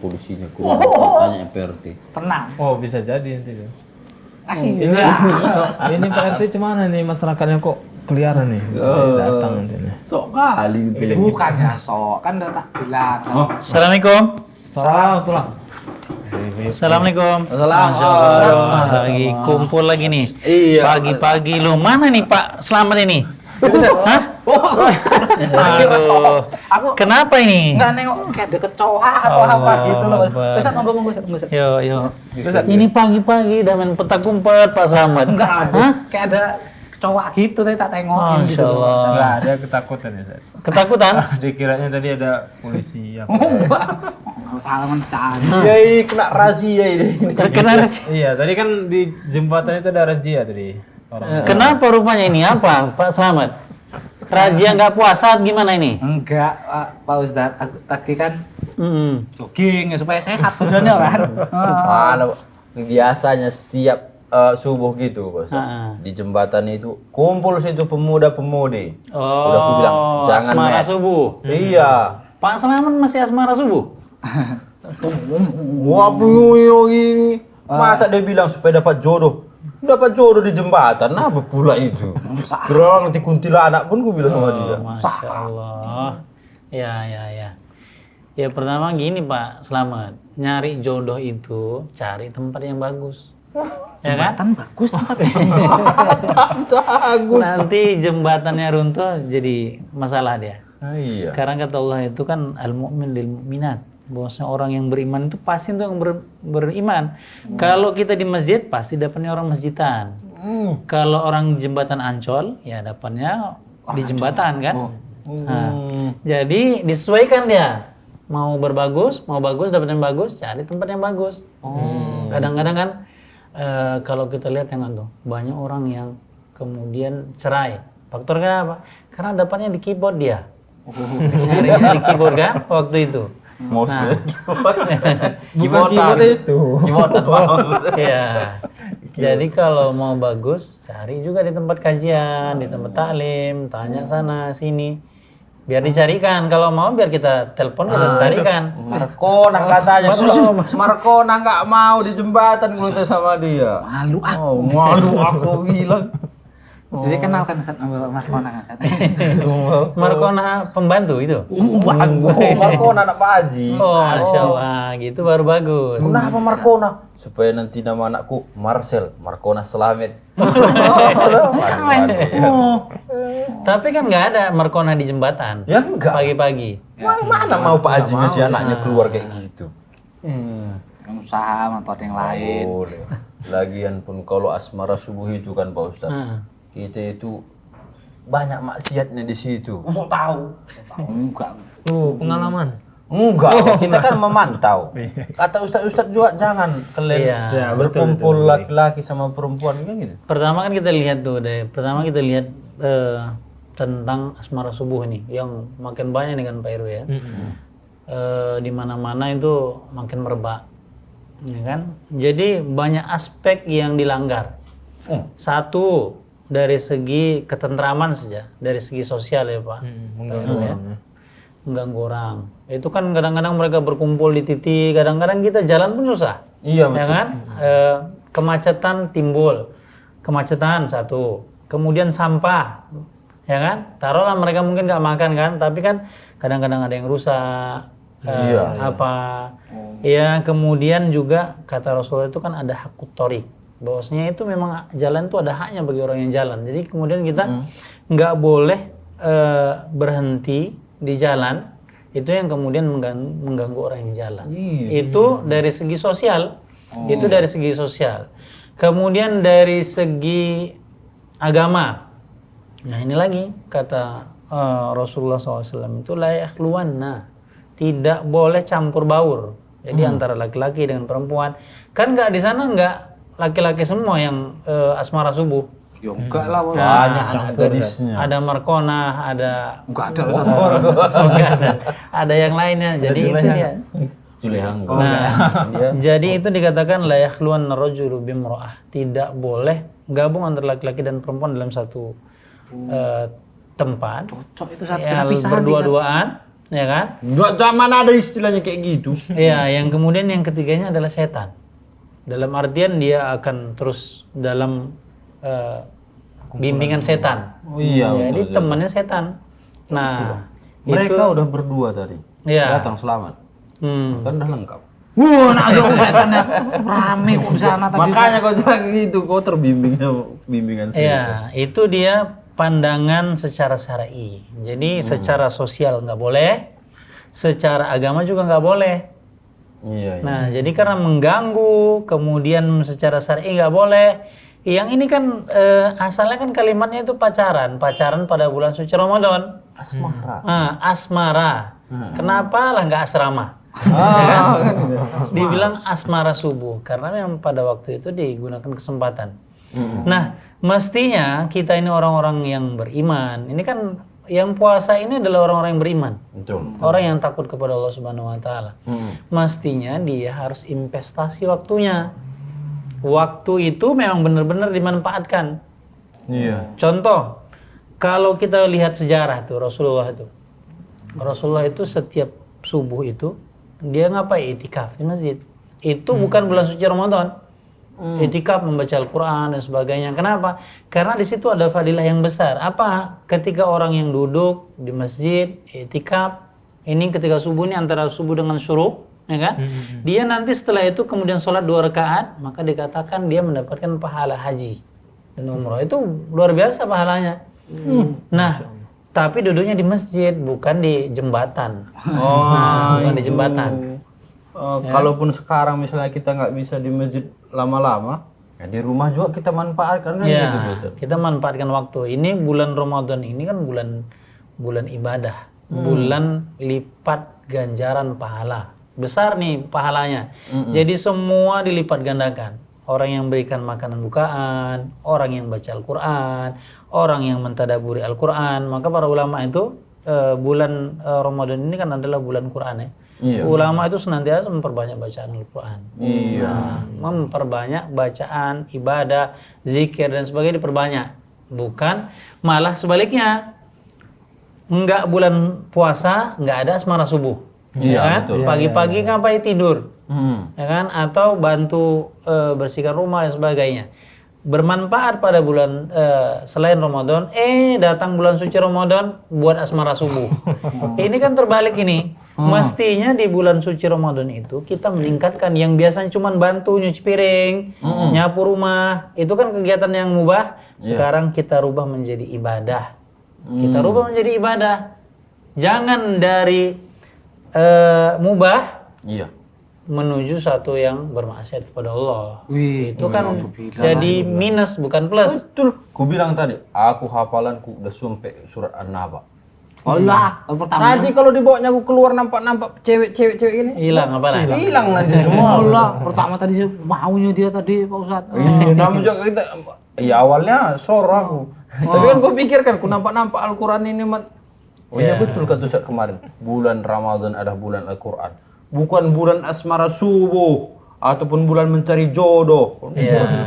polisinya kok. Tanya PRT. Tenang. Oh, bisa jadi nanti. Kasih. Ini Pak RT cuman nih masyarakatnya kok keliaran nih. Datang nanti nih. Sok kali gitu. Bukan ya sok, kan udah tak bilang. Assalamualaikum. Salam tulang. Assalamasalamualaikum. Assalamualaikum. Lagi kumpul lagi nih. Iya. Pagi-pagi lu mana nih Pak Selamat ini? Hah? Aduh. Kenapa ini? Enggak nengok kayak ada kecoa atau apa gitu loh. Akbar. Ustaz monggo Ustaz. Yo. Ini pagi-pagi udah main petak umpet Pak Selamat. Enggak ada. Hah? Kayak ada kecoa gitu tadi tak tengokin gitu. Masya Allah. Enggak ada ketakutan ya, Zat. Ketakutan? Dikiranya tadi ada polisi yang Enggak salah mencari. Ya ini kena razia ini. Kenapa sih? Iya, tadi kan di jembatan itu ada razia tadi. Orang. Kenapa rupanya ini apa Pak Selamat? Razia nggak puasa gimana ini? Enggak, Pak Ustaz. Aku tadi kan jogging ya, supaya sehat tujuannya kan. Mana biasanya setiap subuh gitu, Bos. Di jembatan itu kumpul situ pemuda-pemudi. Udah aku bilang jangan asmara Met. subuh. Iya. Pak Selamat masih asmara subuh? Wah, bunyo ini. Masa dia bilang supaya dapat jodoh? Dapat jodoh di jembatan, apa pula itu? Gerang nanti kuntilanak pun gue bilang sama dia. Masya Allah. Ya. Ya pertama gini Pak Selamat, nyari jodoh itu cari tempat yang bagus. Ya kan? Jembatan bagus tempat. Bagus. Nanti jembatannya runtuh jadi masalah dia. Iya. Karena kata Allah itu kan al-mu'min lil mu'minat. Bahwasanya orang yang beriman itu pasti untuk yang beriman. Kalau kita di masjid pasti dapatnya orang masjidan. Kalau orang jembatan Ancol ya dapatnya di jembatan kan. Nah, jadi disesuaikan dia. Mau bagus dapat yang bagus, cari tempat yang bagus. Kadang-kadang kan kalau kita lihat yang itu banyak orang yang kemudian cerai. Faktor kenapa? Karena dapatnya di keyboard dia. Nyarinya di keyboard kan waktu itu. Mouse. Bukan keyboard itu. Ya. Jadi kalau mau bagus, cari juga di tempat kajian, di tempat taklim, tanya sana sini. Biar dicarikan. Kalau mau biar kita telepon kita carikan. Markona katanya. Markona nggak mau di jembatan gue sama dia. Malu aku. Oh, malu aku bilang. Jadi kenalkan Ustaz sama Markona kan Ustaz. Markona pembantu itu. Markona anak Pak Haji. Oh, Masya Allah, gitu baru bagus. Kenapa Markona? Supaya nanti nama anakku Marcel, Markona Slamet. Tapi kan nggak ada Markona di jembatan. Ya enggak. Pagi-pagi. Mana mau Pak Haji ngasih anaknya keluar kayak gitu? Yang usaha atau ada yang lain. Boleh. Lagian pun kalau asmara subuh itu kan Pak Ustaz, kita itu banyak maksiatnya di situ. Masuk tahu. Enggak. Pengalaman. Enggak, kita kan memantau. Kata Ustaz juga jangan kalian berkumpul laki-laki sama perempuan kan gitu. Pertama kan kita lihat tuh tentang asmara subuh nih yang makin banyak dengan Pak Heru ya. Di mana-mana itu makin merebak. Ya kan? Jadi banyak aspek yang dilanggar. Satu dari segi ketentraman saja, dari segi sosial ya Pak. Mengganggu orang. Itu kan kadang-kadang mereka berkumpul di titik, kadang-kadang kita jalan pun susah. Iya betul. Ya kan? Kemacetan timbul. Kemacetan satu. Kemudian sampah. Ya kan? Taruhlah mereka mungkin nggak makan kan, tapi kan kadang-kadang ada yang rusak. Ya, kemudian juga kata Rasulullah itu kan ada hakut torik. Bahwasanya itu memang jalan itu ada haknya bagi orang yang jalan. Jadi kemudian kita nggak boleh berhenti di jalan itu yang kemudian mengganggu orang yang jalan. Itu dari segi sosial. Itu dari segi sosial. Kemudian dari segi agama. Nah ini lagi kata Rasulullah SAW itu la yakhluwanna, tidak boleh campur baur. Jadi antara laki-laki dengan perempuan. Kan nggak di sana nggak laki-laki semua yang asmara subuh. Ya enggak lah, banyak anak gadisnya. Ada Markona, ada enggak ada. Enggak ada. Ada yang lainnya. Jadi itu dia. Julehang. Nah, jadi itu dikatakan la yakhluwan rajulu bimra'ah. Tidak boleh gabung antara laki-laki dan perempuan dalam satu tempat. Cocok itu saat Ya, kita pisah berdua-duaan. ya kan? Zaman ada istilahnya kayak gitu. Iya, yang kemudian yang ketiganya adalah setan. Dalam artian dia akan terus dalam bimbingan setan. Oh iya, Jadi betul. temannya setan. Nah, Mereka itu udah berdua tadi. Iya. Datang selamat. Kan udah lengkap. Wah, nah aja setannya rame kok di sana tadi. Makanya kau bilang gitu, kau terbimbingnya bimbingan setan. Iya, itu dia pandangan secara syar'i. Jadi secara sosial nggak boleh, secara agama juga nggak boleh. Iya, iya. Nah, jadi karena mengganggu, kemudian secara syar'i nggak boleh. Yang ini kan asalnya kan kalimatnya itu pacaran pada bulan suci Ramadan. Asmara. Asmara. Kenapa lah nggak asrama? Dibilang asmara subuh karena memang pada waktu itu digunakan kesempatan. Nah, mestinya kita ini orang-orang yang beriman. Ini kan yang puasa ini adalah orang-orang yang beriman. Betul. Orang yang takut kepada Allah Subhanahu wa taala. Mestinya dia harus investasi waktunya. Waktu itu memang benar-benar dimanfaatkan. Iya. Contoh, kalau kita lihat sejarah tuh Rasulullah itu setiap subuh itu dia ngapain? Itikaf di masjid. Itu bukan bulan suci Ramadan. Itikaf membaca Al-Quran dan sebagainya. Kenapa? Karena di situ ada fadilah yang besar. Apa? Ketika orang yang duduk di masjid, itikaf, ini ketika subuh ini antara subuh dengan syuruk, ya kan? Dia nanti setelah itu kemudian sholat 2 rakaat, maka dikatakan dia mendapatkan pahala haji dan umroh. Itu luar biasa pahalanya. Nah, tapi duduknya di masjid, bukan di jembatan. Bukan di jembatan. Kalaupun sekarang misalnya kita nggak bisa di masjid lama-lama, ya di rumah juga kita manfaatkan kan gitu, Ustaz? Kita manfaatkan waktu. Ini bulan Ramadan ini kan bulan ibadah, bulan lipat ganjaran pahala. Besar nih pahalanya. Jadi semua dilipat gandakan. Orang yang berikan makanan bukaan, orang yang baca Al-Quran, orang yang mentadaburi Al-Quran. Maka para ulama itu bulan Ramadan ini kan adalah bulan Quran ya. Iya. Ulama itu senantiasa memperbanyak bacaan Al-Quran. Iya. Memperbanyak bacaan, ibadah, zikir dan sebagainya diperbanyak. Bukan malah sebaliknya. Enggak bulan puasa, enggak ada asmara subuh. Iya, Ya kan? betul. Pagi-pagi ngapain tidur? Ya kan? Atau bantu bersihkan rumah dan sebagainya. Bermanfaat pada bulan selain Ramadan, datang bulan suci Ramadan buat asmara subuh. Ini kan terbalik ini. Mestinya di bulan suci Ramadan itu kita meningkatkan yang biasanya cuma bantu nyuci piring, nyapu rumah, itu kan kegiatan yang mubah. Sekarang kita rubah menjadi ibadah. Kita rubah menjadi ibadah. Jangan dari mubah menuju satu yang bermaksiat kepada Allah. Itu kan jadi minus bukan plus. Betul. Ku bilang tadi, aku hafalanku udah sampai surat An-Naba. Allah, pertama. Nanti kalau dibawanya aku keluar nampak cewek ini. Hilang apa lah? Hilang nanti semua. Allah, pertama tadi maunya dia tadi Pak Ustadz. Iya, namun juga kita awalnya sor aku. Tapi kan gue pikirkan, ku nampak Al-Quran ini Oh iya betul kata Ustaz kemarin. Bulan Ramadan ada bulan Al-Quran. Bukan bulan asmara subuh ataupun bulan mencari jodoh.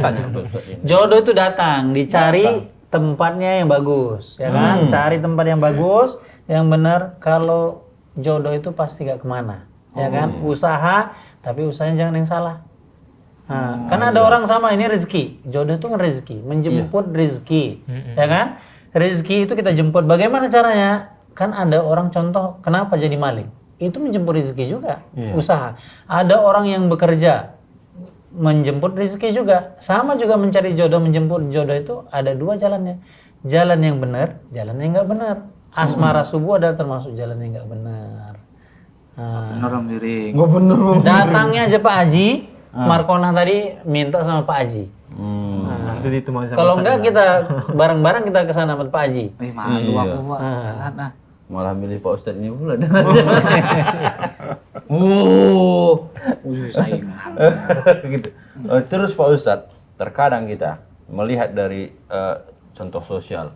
Tanya Ustaz ini. Jodoh itu datang, dicari tempatnya yang bagus, ya kan? Cari tempat yang bagus, yang benar. Kalau jodoh itu pasti gak kemana, ya kan? Usaha, tapi usahanya jangan yang salah. Nah, kan ada orang sama ini rezeki. Jodoh itu kan rezeki, menjemput rezeki, ya kan? Rezeki itu kita jemput. Bagaimana caranya? Kan ada orang contoh, kenapa jadi maling? Itu menjemput rezeki juga, usaha. Ada orang yang bekerja, menjemput rezeki juga. Sama juga mencari jodoh, menjemput jodoh itu ada 2 jalannya. Jalan yang benar, jalan yang nggak benar. Asmara subuh adalah termasuk jalan yang nggak benar. Bener Om Miring. Nggak bener. Datangnya aja Pak Haji, Markona tadi minta sama Pak Haji. Kalau enggak kita bareng-bareng kita ke sana sama Pak Haji. Malu aku Pak. Malah milih Pak Ustadz ini pula. Saingan. Gitu. Terus Pak Ustadz, terkadang kita melihat dari contoh sosial.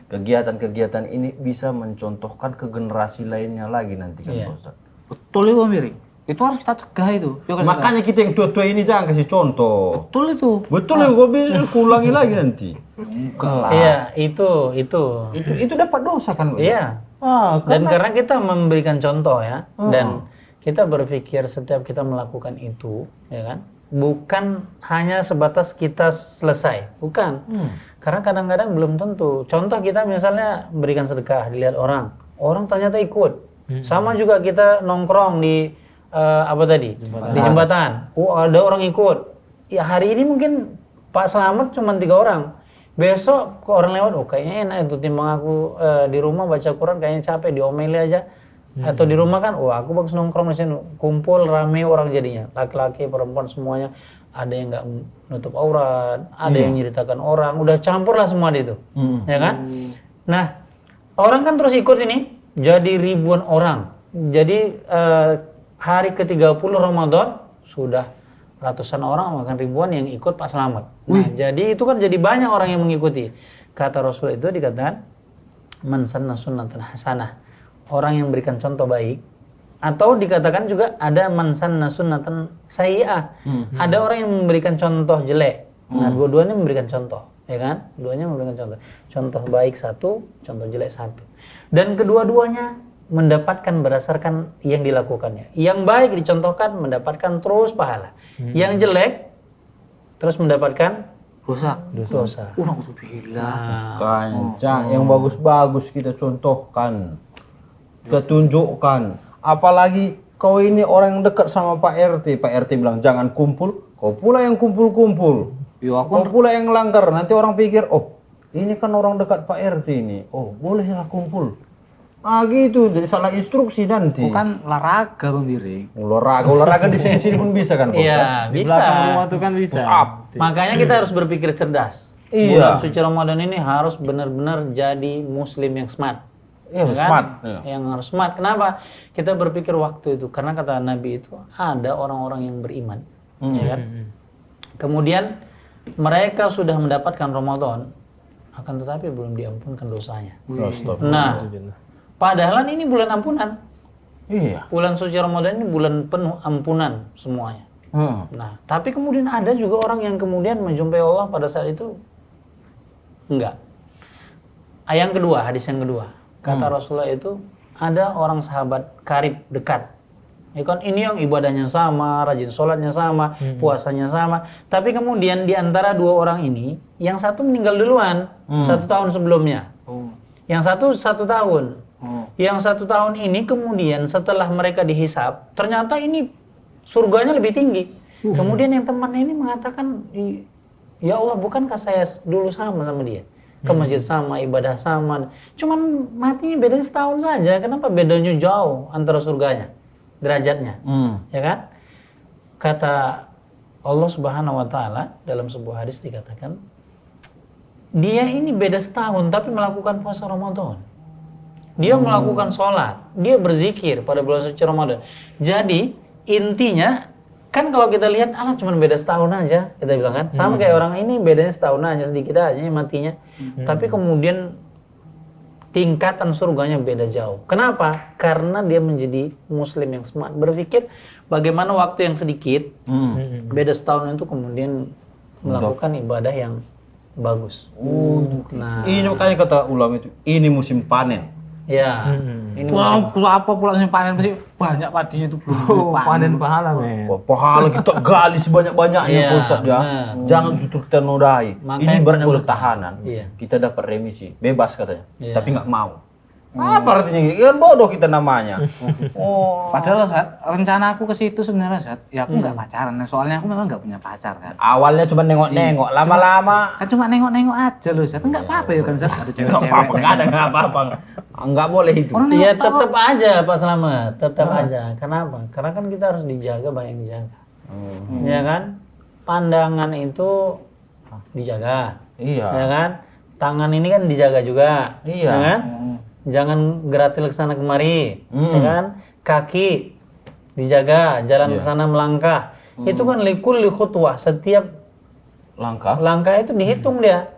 Kegiatan-kegiatan ini bisa mencontohkan ke generasi lainnya lagi nanti kan Pak Ustadz. Betul ya Om Miring. Itu harus kita cegah itu. Makanya kita yang tua-tua ini jangan kasih contoh. Betul itu. Betul ya, gue bisa ulangi lagi nanti. Iya, itu dapat dosa kan? Iya, Dan karena kita memberikan contoh ya, dan kita berpikir setiap kita melakukan itu, ya kan, bukan hanya sebatas kita selesai, bukan. Karena kadang-kadang belum tentu. Contoh kita misalnya berikan sedekah, dilihat orang ternyata ikut. Sama juga kita nongkrong di di jembatan. Ada orang ikut. Ya hari ini mungkin Pak Slamet cuma 3 orang. Besok orang lewat, kayaknya enak itu timbang aku di rumah baca Quran kayaknya capek, diomeli aja. Atau di rumah kan, aku bagus nongkrong di sini, kumpul rame orang jadinya, laki-laki, perempuan semuanya. Ada yang nggak nutup aurat, ada yang nyeritakan orang, udah campur lah semua di itu, ya kan? Nah, orang kan terus ikut ini, jadi ribuan orang. Jadi hari ke-30 Ramadan sudah ratusan orang, bahkan ribuan yang ikut Pak Slamet. Nah, jadi itu kan jadi banyak orang yang mengikuti. Kata Rasul itu dikatakan man sanna sunnatan hasanah, orang yang berikan contoh baik. Atau dikatakan juga ada man sanna sunnatan sayyi'ah, ada orang yang memberikan contoh jelek. Nah, dua-duanya memberikan contoh, ya kan? Duanya memberikan contoh. Contoh baik satu, contoh jelek satu. Dan kedua-duanya mendapatkan berdasarkan yang dilakukannya. Yang baik dicontohkan mendapatkan terus pahala. Yang jelek terus mendapatkan dosa. Alhamdulillah. Kancang, yang bagus-bagus kita contohkan, kita tunjukkan. Apalagi kau ini orang yang dekat sama Pak RT bilang jangan kumpul, kau pula yang kumpul-kumpul. Kau pula yang langgar. Nanti orang pikir, ini kan orang dekat Pak RT ini, bolehlah kumpul. Gitu, jadi salah instruksi nanti. Bukan olahraga Bang Biring. Olahraga di sini pun bisa kan? Iya, Di bisa. belakang rumah tuh kan bisa. Push up. Makanya kita harus berpikir cerdas. Bulan suci Ramadan ini harus benar-benar jadi muslim yang smart. Iya, Ya kan? smart. Yang harus smart. Kenapa? Kita berpikir waktu itu karena kata Nabi itu ada orang-orang yang beriman, ya kan? Kemudian mereka sudah mendapatkan Ramadan, akan tetapi belum diampunkan dosanya. Nah, padahal ini bulan ampunan. Iya. Bulan suci Ramadan ini bulan penuh ampunan semuanya. Nah, tapi kemudian ada juga orang yang kemudian menjumpai Allah pada saat itu enggak. Yang kedua, hadis yang kedua. Kata Rasulullah itu ada orang sahabat karib dekat. Ya kan, ini yang ibadahnya sama, rajin sholatnya sama, puasanya sama. Tapi kemudian di antara 2 orang ini, yang satu meninggal duluan 1 tahun sebelumnya. Yang satu tahun. Yang 1 tahun ini kemudian setelah mereka dihisab, ternyata ini surganya lebih tinggi. Kemudian yang temannya ini mengatakan, ya Allah, bukankah saya dulu sama dia? Ke masjid sama, ibadah sama. Cuman matinya bedanya setahun saja. Kenapa bedanya jauh antara surganya, derajatnya? Ya kan? Kata Allah Subhanahu wa taala dalam sebuah hadis dikatakan, dia ini beda setahun tapi melakukan puasa Ramadan. Dia melakukan sholat, dia berzikir pada bulan suci Ramadan. Jadi intinya kan kalau kita lihat cuma beda setahun aja, kita bilang kan sama kayak orang ini bedanya setahun aja, sedikit aja matinya. Tapi kemudian tingkatan surganya beda jauh. Kenapa? Karena dia menjadi muslim yang smart, berpikir bagaimana waktu yang sedikit beda setahun itu kemudian melakukan ibadah yang bagus. Nah, Ini makanya kata ulama itu, ini musim panen. ya, ini Wah, apa pula musim panen pasti banyak padinya itu belum Panen pahala, men. Wah, pahala kita gali sebanyak-banyaknya Iya, Pak Ustadz ya. benar. Jangan justru kita nodai. Makanya Ini ibaratnya kumpul. udah tahanan. Iya. Kita dapat remisi, bebas katanya. Iya. Tapi nggak mau. Apa artinya? Kan bodoh kita namanya. Padahal Sat, rencana aku ke situ sebenarnya Sat, ya aku nggak pacaran. Soalnya aku memang nggak punya pacar kan. Awalnya cuma nengok-nengok, lama-lama Kan cuma nengok-nengok aja loh Sat, nggak apa-apa ya kan Sat, ada nggak cewek-cewek. apa-apa, nggak apa-apa. Nggak boleh itu. Orang ya nengok tetap aja Pak Slamet, tetap aja. Kenapa? Karena kan kita harus dijaga, banyak yang dijaga. Ya kan? Pandangan itu dijaga. Iya. Ya kan? Tangan ini kan dijaga juga. Iya. Ya kan? Jangan geratil ke sana kemari. Ya kan? Kaki dijaga, jalan ke sana melangkah. Itu kan likul khutwah, setiap langkah itu dihitung dia.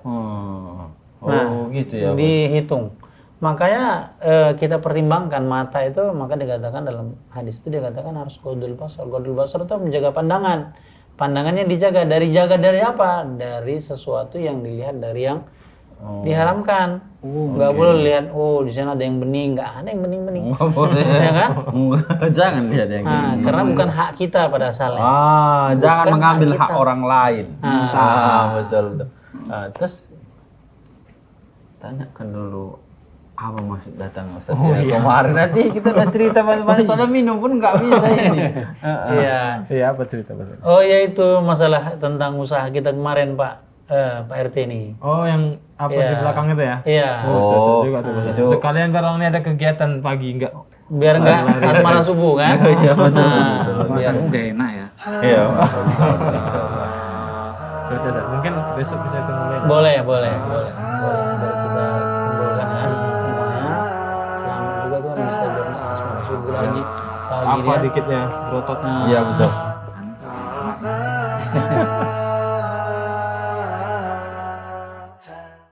Gitu ya. Dihitung. Makanya kita pertimbangkan mata itu, maka dikatakan dalam hadis itu dikatakan harus ghodul basar. Ghodul basar itu menjaga pandangan. Pandangannya dijaga dari apa? Dari sesuatu yang dilihat dari yang Diharamkan. Nggak boleh lihat, oh di sana ada yang bening, nggak ada yang bening-bening. Nggak boleh. Ya kan? Jangan lihat yang Nah, gini. karena bukan hak kita pada asalnya. Jangan Bukan mengambil hak hak kita. orang lain. Betul betul. Terus tanyakan dulu apa maksud datang Ustaz kemarin, nanti kita udah cerita banyak soalnya minum pun nggak bisa ini. Iya. Iya, apa cerita Pak? Oh ya itu masalah tentang usaha kita kemarin Pak RT ini. Oh, yang apa di Iya. belakang itu ya? Iya. Oh, cocok juga tuh. itu. Sekalian kalau ini ada kegiatan pagi enggak? Biar nggak asmara subuh kan? Iya, betul, Nah, Bahasamu gak enak ya. Iya. Cocok dah. Mungkin besok bisa ketemu lagi. boleh. Boleh. Biar kita kumpulkan ya semuanya. Selamat juga tuh bisa jadi asmara subuh lagi. Pagi Apa dia. dikitnya? Berotot. Iya betul.